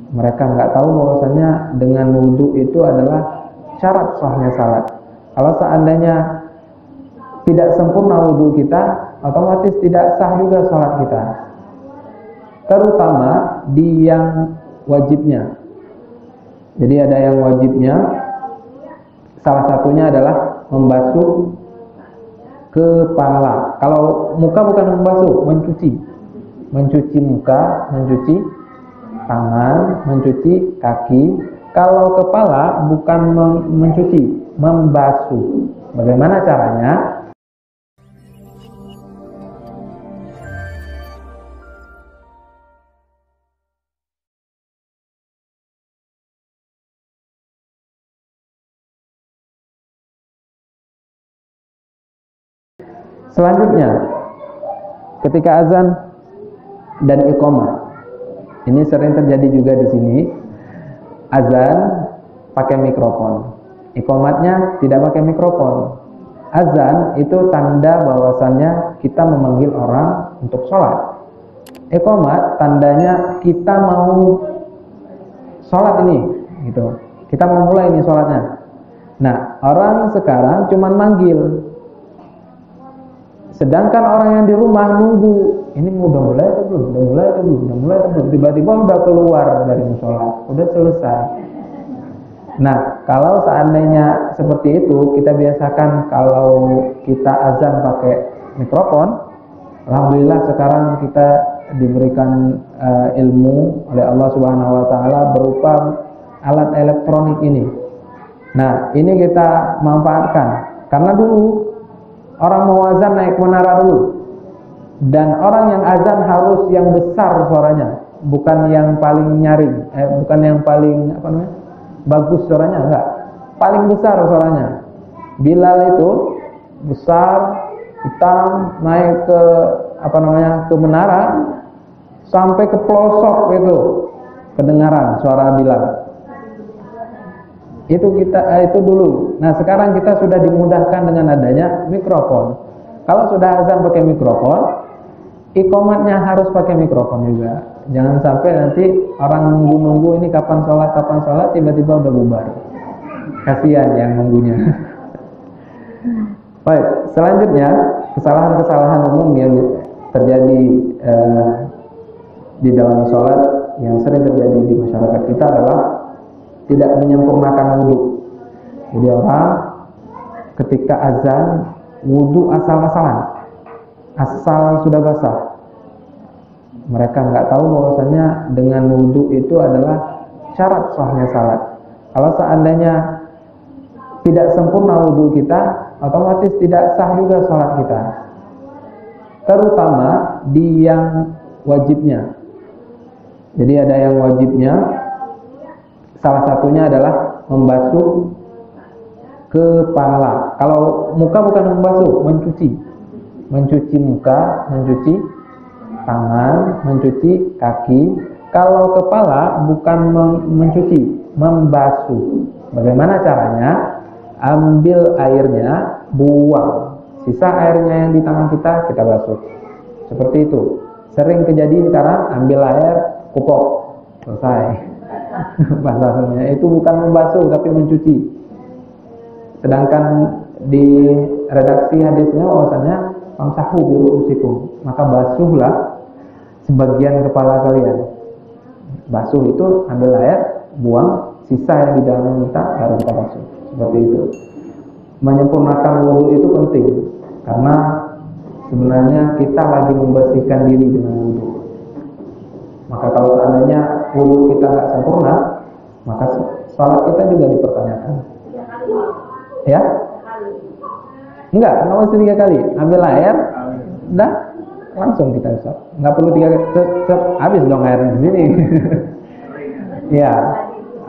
Mereka nggak tahu bahwasanya dengan wudhu itu adalah syarat sahnya salat. Kalau seandainya tidak sempurna wudhu kita, otomatis tidak sah juga salat kita. Terutama di yang wajibnya. Jadi ada yang wajibnya, salah satunya adalah membasuh kepala. Kalau muka bukan membasuh, mencuci muka, mencuci tangan, mencuci kaki. Kalau kepala bukan mencuci, membasuh. Bagaimana caranya? Selanjutnya, ketika azan dan iqamah, ini sering terjadi juga di sini. Azan pakai mikrofon, iqamatnya tidak pakai mikrofon. Azan itu tanda bahwasannya kita memanggil orang untuk sholat. Iqamat tandanya kita mau sholat ini, gitu. Kita mau mulai ini sholatnya. Nah, orang sekarang cuman manggil. Sedangkan orang yang di rumah nunggu, ini udah mulai atau belum, udah mulai atau belum, udah mulai atau belum. Tiba-tiba udah keluar dari musola, udah selesai. Nah, kalau seandainya seperti itu, kita biasakan kalau kita azan pakai mikrofon. Alhamdulillah sekarang kita diberikan ilmu oleh Allah Subhanahu Wa Taala berupa alat elektronik ini. Nah, ini kita manfaatkan karena dulu orang mau azan naik menara dulu, dan orang yang azan harus yang besar suaranya, bukan yang paling nyaring, bukan yang paling bagus suaranya, enggak, paling besar suaranya. Bilal itu besar, hitam, naik ke ke menara sampai ke pelosok itu kedengaran suara Bilal. Itu dulu. Nah, sekarang kita sudah dimudahkan dengan adanya mikrofon. Kalau sudah azan pakai mikrofon, iqamatnya harus pakai mikrofon juga. Jangan sampai nanti orang nunggu-nunggu ini kapan sholat, tiba-tiba udah bubar. Kasihan yang nunggunya. Baik, selanjutnya kesalahan-kesalahan umum yang terjadi di dalam sholat yang sering terjadi di masyarakat kita adalah tidak menyempurnakan wudhu. Jadi orang ketika azan wudhu asal-asalan, asal sudah basah. Mereka nggak tahu bahwasanya dengan wudhu itu adalah syarat sahnya salat. Kalau seandainya tidak sempurna wudhu kita, otomatis tidak sah juga salat kita. Terutama di yang wajibnya. Jadi ada yang wajibnya, salah satunya adalah membasuh kepala. Kalau muka bukan membasuh, mencuci muka, mencuci tangan, mencuci kaki. Kalau kepala bukan mencuci, membasuh. Bagaimana caranya? Ambil airnya, buang. Sisa airnya yang di tangan kita basuh. Seperti itu. Sering terjadi sekarang, ambil air, kupok, selesai. Bahasanya itu bukan membasuh tapi mencuci. Sedangkan di redaksi hadisnya bahwasanya famsahu bi ru'usikum, maka basuhlah sebagian kepala kalian. Basuh itu ambil air, buang, sisa yang di dalam kita baru kita basuh. Seperti itu. Menyempurnakan wudu itu penting karena sebenarnya kita lagi membersihkan diri dengan wudu. Maka kalau seandainya wudu kita nggak sempurna, maka salat kita juga dipertanyakan. Ya? Enggak, nggak mesti 3 kali. Ambil air, dah langsung kita usap. Nggak perlu 3 kali, habis dong airnya di sini. Ya,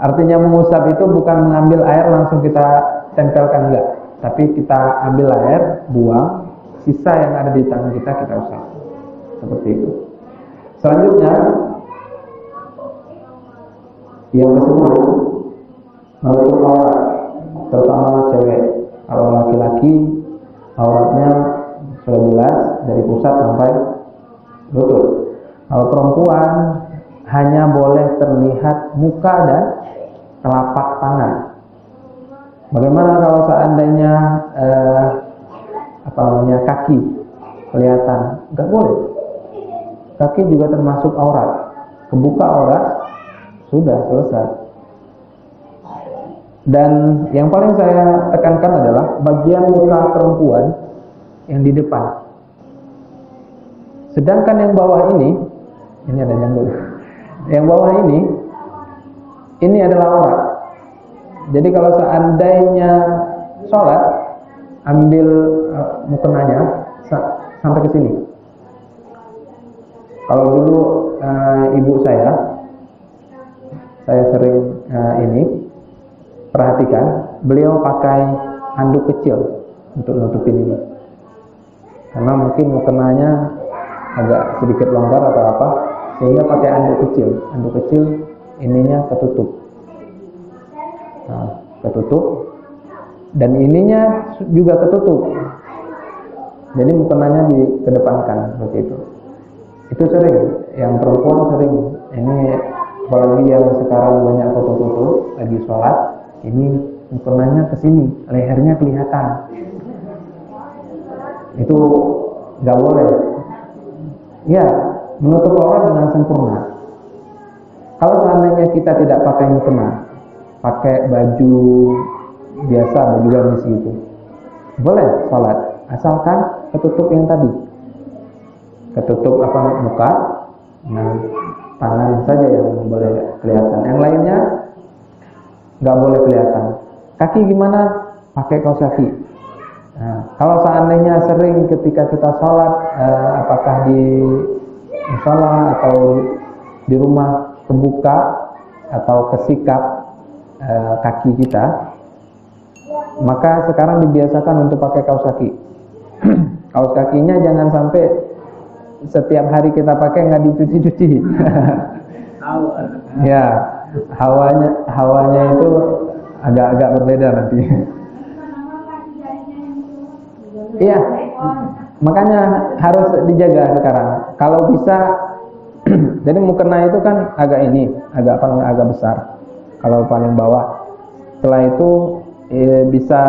artinya mengusap itu bukan mengambil air langsung kita tempelkan, enggak. Tapi kita ambil air, buang, sisa yang ada di tangan kita usap. Seperti itu. Selanjutnya, yang ke-10, menutup aurat, terutama cewek. Kalau laki-laki, auratnya sudah jelas dari pusat sampai lutut. Kalau perempuan hanya boleh terlihat muka dan telapak tangan. Bagaimana kalau seandainya kaki kelihatan? Enggak boleh. Kaki juga termasuk aurat. Kebuka aurat, sudah selesai. Dan yang paling saya tekankan adalah bagian muka perempuan yang di depan. Sedangkan yang bawah ini ada janggut. Yang bawah ini adalah aurat. Jadi kalau seandainya sholat, ambil mukenanya sampai ke sini. Kalau dulu ibu saya sering perhatikan, beliau pakai handuk kecil untuk nutupin ini. Karena mungkin mukenanya agak sedikit longgar atau apa, sehingga pakai handuk kecil. Handuk kecil ininya ketutup. Nah, ketutup dan ininya juga ketutup. Jadi mukenanya dikedepankan seperti itu. Itu sering, yang perempuan sering. Ini apalagi yang sekarang banyak foto-foto lagi sholat, ini mukenanya ke sini, lehernya kelihatan. Itu nggak boleh. Ya, menutup aurat dengan sempurna. Kalau seandainya kita tidak pakai mukena, pakai baju biasa, baju gamis gitu, boleh sholat, asalkan ketutup yang tadi, ketutup muka, nah tangan saja yang boleh kelihatan, yang lainnya nggak boleh kelihatan. Kaki gimana? Pakai kaos kaki. Nah, kalau seandainya sering ketika kita sholat, apakah di musola atau di rumah kebuka atau kesikap kaki kita, maka sekarang dibiasakan untuk pakai kaos kaki. Kaos kakinya jangan sampai setiap hari kita pakai nggak dicuci-cuci. Ya, hawanya itu agak-agak berbeda nanti. Iya, makanya harus dijaga sekarang. Kalau bisa, jadi mukena itu kan agak besar. Kalau paling bawah, setelah itu bisa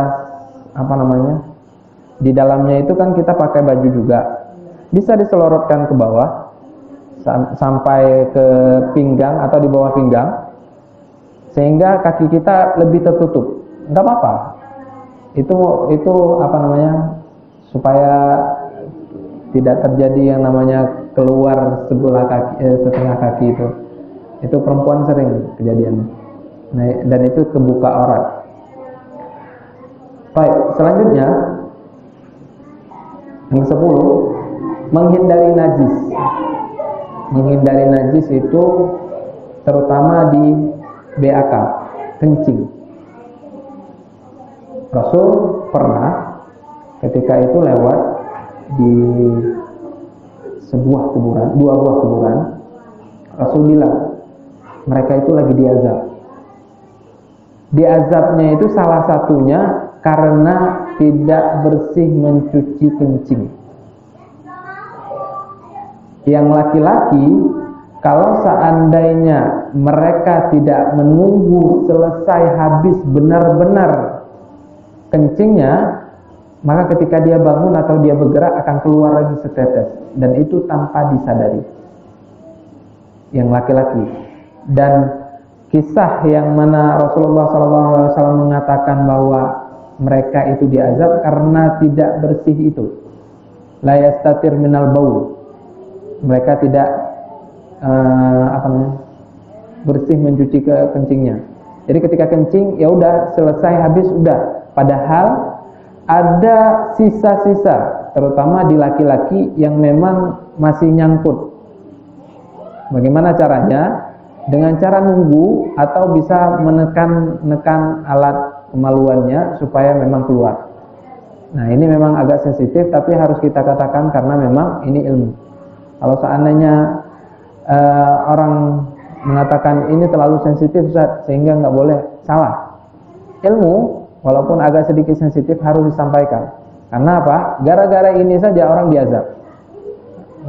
di dalamnya itu kan kita pakai baju juga, bisa diselorotkan ke bawah sampai ke pinggang atau di bawah pinggang, sehingga kaki kita lebih tertutup. Nggak apa-apa. Itu supaya tidak terjadi yang namanya keluar sebelah kaki, setengah kaki itu. Itu perempuan sering kejadian. Nah, dan itu kebuka aurat. Baik, selanjutnya yang 10, menghindari najis. Menghindari najis itu terutama di BAK, kencing. Rasul pernah ketika itu lewat di dua buah kuburan. Rasul bilang, mereka itu lagi diazab. Diazabnya itu salah satunya karena tidak bersih mencuci kencing. Yang laki-laki, kalau seandainya mereka tidak menunggu selesai habis benar-benar kencingnya, maka ketika dia bangun atau dia bergerak akan keluar lagi setetes, dan itu tanpa disadari. Yang laki-laki. Dan kisah yang mana Rasulullah SAW mengatakan bahwa mereka itu diazab karena tidak bersih itu, la yastatir minal baul, mereka tidak bersih mencuci kencingnya. Jadi ketika kencing ya udah selesai habis udah, padahal ada sisa-sisa, terutama di laki-laki yang memang masih nyangkut. Bagaimana caranya? Dengan cara nunggu atau bisa menekan alat kemaluannya supaya memang keluar. Nah, ini memang agak sensitif, tapi harus kita katakan karena memang ini ilmu. Kalau seandainya orang mengatakan ini terlalu sensitif Ustaz, sehingga nggak boleh, salah. Ilmu walaupun agak sedikit sensitif harus disampaikan. Karena apa? Gara-gara ini saja orang diazab.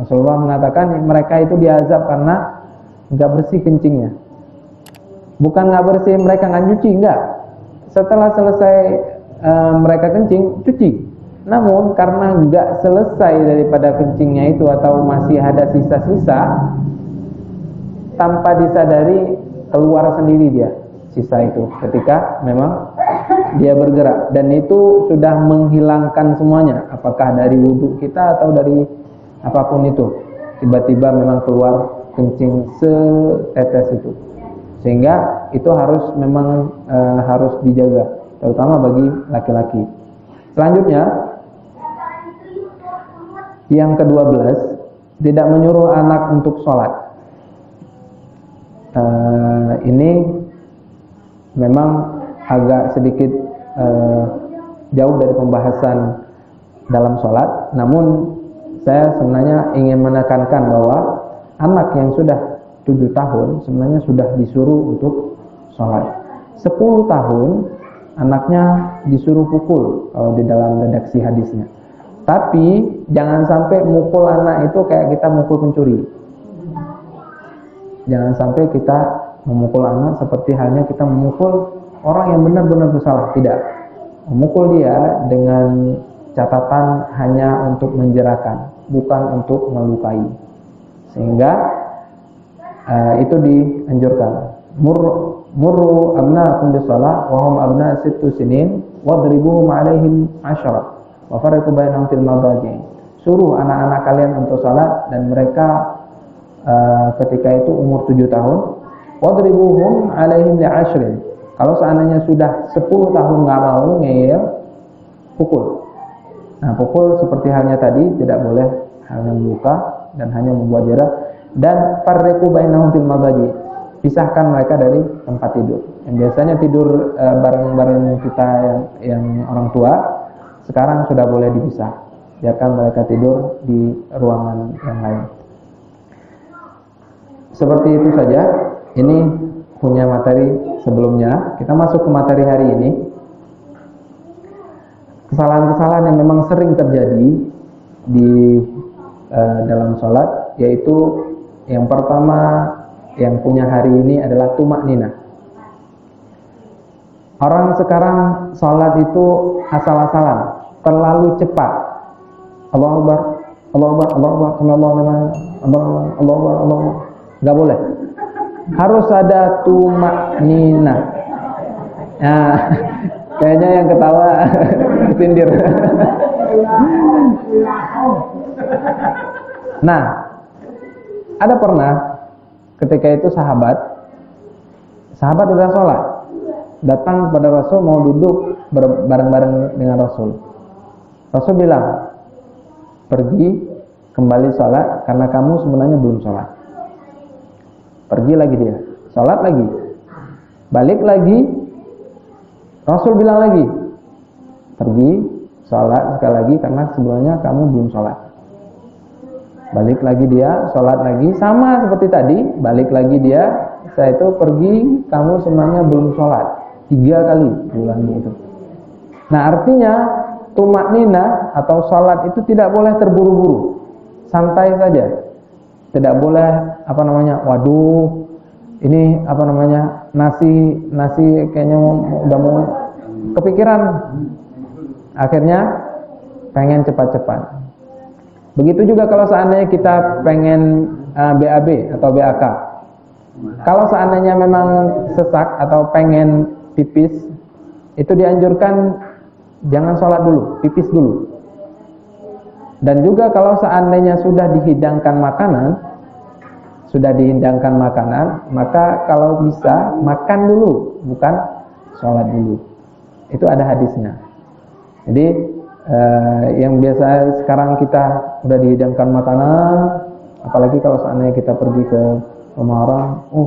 Rasulullah mengatakan mereka itu diazab karena nggak bersih kencingnya. Bukan nggak bersih mereka nggak nyuci, enggak. Setelah selesai mereka kencing, cuci. Namun karena nggak selesai daripada kencingnya itu atau masih ada sisa-sisa, tanpa disadari keluar sendiri dia sisa itu ketika memang dia bergerak, dan itu sudah menghilangkan semuanya, apakah dari wudhu kita atau dari apapun itu. Tiba-tiba memang keluar kencing setetes itu, sehingga itu harus memang harus dijaga, terutama bagi laki-laki. Selanjutnya yang ke-12, tidak menyuruh anak untuk sholat. Ini memang agak sedikit jauh dari pembahasan dalam sholat. Namun saya sebenarnya ingin menekankan bahwa anak yang sudah 7 tahun sebenarnya sudah disuruh untuk sholat. 10 tahun anaknya disuruh pukul kalau di dalam redaksi hadisnya. Tapi jangan sampai mukul anak itu kayak kita mukul pencuri. Jangan sampai kita memukul anak seperti halnya kita memukul orang yang benar-benar bersalah. Tidak. Memukul dia dengan catatan hanya untuk menjerakan, bukan untuk melukai. Sehingga itu dianjurkan. Murru abna'akum bis-shalah wa hum abna' 6 sinin wadribuhum 'alaihim 10 wa farriqu bainahum fil madaji'. Suruh anak-anak kalian untuk salat dan mereka ketika itu umur 7 tahun. Wadribuhum 'alaihim li'10. Kalau seandainya sudah 10 tahun nggak mau ngeyel, pukul. Nah, pukul seperti halnya tadi, tidak boleh hanya meluka dan hanya membuat jerah. Dan farriqu bainahum fil madaji', pisahkan mereka dari tempat tidur. Yang biasanya tidur bareng-bareng kita yang orang tua, sekarang sudah boleh dipisah. Biarkan mereka tidur di ruangan yang lain. Seperti itu saja. Ini punya materi sebelumnya. Kita masuk ke materi hari ini. Kesalahan-kesalahan yang memang sering terjadi di dalam sholat, yaitu yang pertama yang punya hari ini adalah tumak nina. Orang sekarang sholat itu asal-asalan, terlalu cepat. Allahu Akbar, Allahu Akbar, Allahu Akbar, Allahu Akbar, Allahu Akbar. Enggak boleh. Harus ada tumak nina. Nah, kayaknya yang ketawa sindir. Nah, ada pernah ketika itu sahabat udah sholat, datang kepada Rasul mau duduk bareng-bareng dengan Rasul. Rasul bilang, pergi kembali sholat karena kamu sebenarnya belum sholat. Pergi lagi dia, sholat lagi, balik lagi. Rasul bilang lagi, pergi sholat sekali lagi karena sebenarnya kamu belum sholat. Balik lagi dia, sholat lagi, sama seperti tadi. Balik lagi dia, saya itu pergi, kamu sebenarnya belum sholat. 3 kali diulangi itu. Nah, artinya tumak nina atau sholat itu tidak boleh terburu-buru, santai saja. Tidak boleh waduh, ini nasi kayaknya udah mau kepikiran, akhirnya pengen cepat-cepat. Begitu juga kalau seandainya kita pengen BAB atau BAK. Kalau seandainya memang sesak atau pengen pipis, itu dianjurkan jangan sholat dulu, pipis dulu. Dan juga kalau seandainya sudah dihidangkan makanan, maka kalau bisa makan dulu, bukan sholat dulu. Itu ada hadisnya. Jadi yang biasa sekarang kita udah dihidangkan makanan, apalagi kalau seandainya kita pergi ke rumah orang, bu,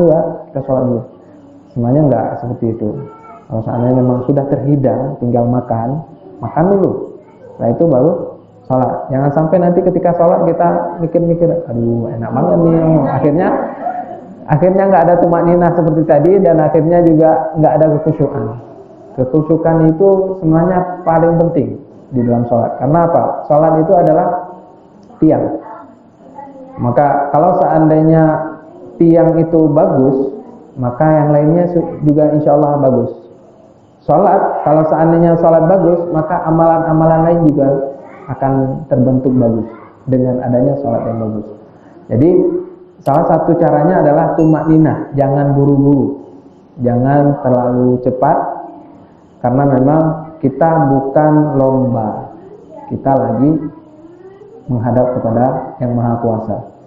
ya kita sholat dulu. Semuanya enggak seperti itu. Kalau seandainya memang sudah terhidang, tinggal makan dulu. Setelah itu baru sholat. Jangan sampai nanti ketika sholat kita mikir-mikir, aduh enak banget nih. Akhirnya nggak ada tumak ninah seperti tadi, dan akhirnya juga nggak ada kekhusyukan. Kekhusyukan itu sebenarnya paling penting di dalam sholat. Karena apa? Sholat itu adalah tiang. Maka kalau seandainya tiang itu bagus, maka yang lainnya juga insya Allah bagus. Sholat, kalau seandainya sholat bagus, maka amalan-amalan lain juga akan terbentuk bagus dengan adanya sholat yang bagus. Jadi salah satu caranya adalah tumakninah, jangan buru-buru, jangan terlalu cepat, karena memang kita bukan lomba, kita lagi menghadap kepada Yang Maha Kuasa.